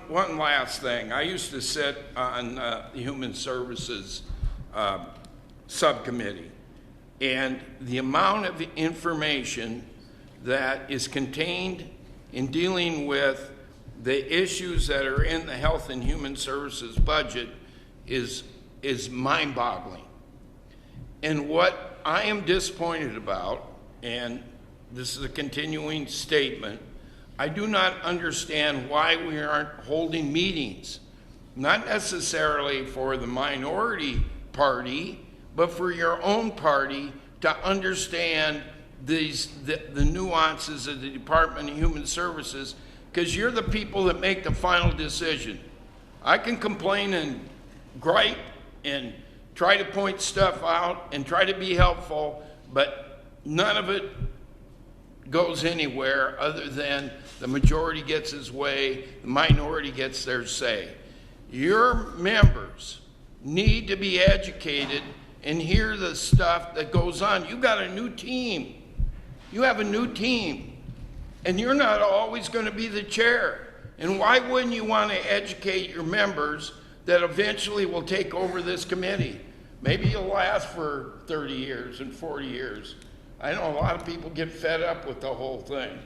one last thing. I used to sit on the Human Services subcommittee, and the amount of information that is contained in dealing with the issues that are in the Health and Human Services budget is mind-boggling. And what I am disappointed about, and this is a continuing statement, I do not understand why we aren't holding meetings, not necessarily for the minority party, but for your own party to understand the nuances of the Department of Human Services, because you're the people that make the final decision. I can complain and gripe and try to point stuff out and try to be helpful, but none of it goes anywhere other than the majority gets his way, the minority gets their say. Your members need to be educated and hear the stuff that goes on. You got a new team. You have a new team, and you're not always going to be the chair. And why wouldn't you want to educate your members that eventually will take over this committee? Maybe you'll last for 30 years and 40 years. I know a lot of people get fed up with the whole thing,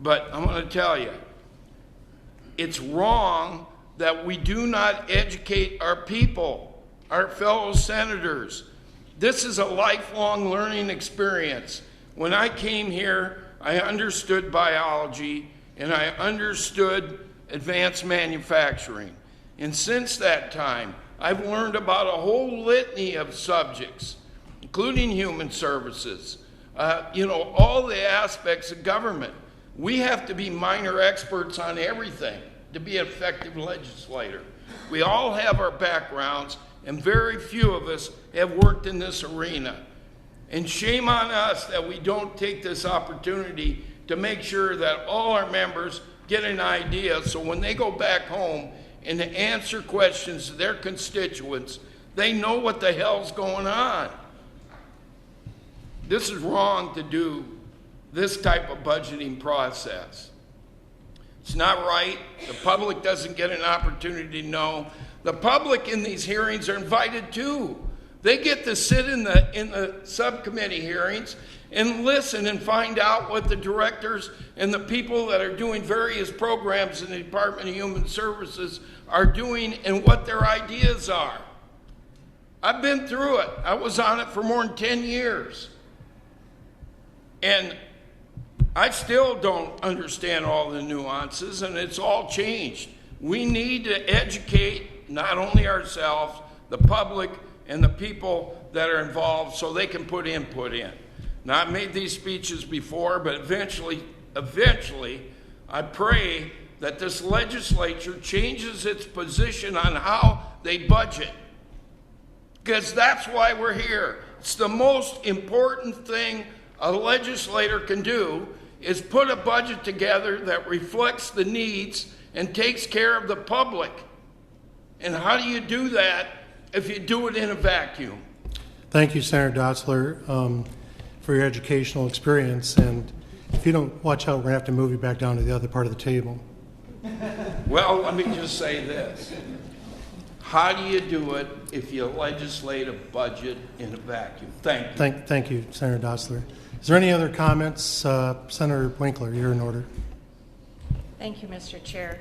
but I'm going to tell you, it's wrong that we do not educate our people, our fellow senators. This is a lifelong learning experience. When I came here, I understood biology and I understood advanced manufacturing. And since that time, I've learned about a whole litany of subjects, including human services, all the aspects of government. We have to be minor experts on everything to be an effective legislator. We all have our backgrounds, and very few of us have worked in this arena. And shame on us that we don't take this opportunity to make sure that all our members get an idea, so when they go back home and answer questions to their constituents, they know what the hell's going on. This is wrong to do this type of budgeting process. It's not right. The public doesn't get an opportunity to know. The public in these hearings are invited too. They get to sit in the subcommittee hearings and listen and find out what the directors and the people that are doing various programs in the Department of Human Services are doing and what their ideas are. I've been through it. I was on it for more than 10 years. And I still don't understand all the nuances, and it's all changed. We need to educate not only ourselves, the public, and the people that are involved so they can put input in. Now, I've made these speeches before, but eventually, I pray that this legislature changes its position on how they budget, because that's why we're here. It's the most important thing a legislator can do, is put a budget together that reflects the needs and takes care of the public. And how do you do that if you do it in a vacuum? Thank you, Senator Dotzler, for your educational experience. And if you don't watch out, we're going to have to move you back down to the other part of the table. Well, let me just say this. How do you do it if you legislate a budget in a vacuum? Thank you. Thank you, Senator Dotzler. Is there any other comments? Senator Winkler, you're in order. Thank you, Mr. Chair.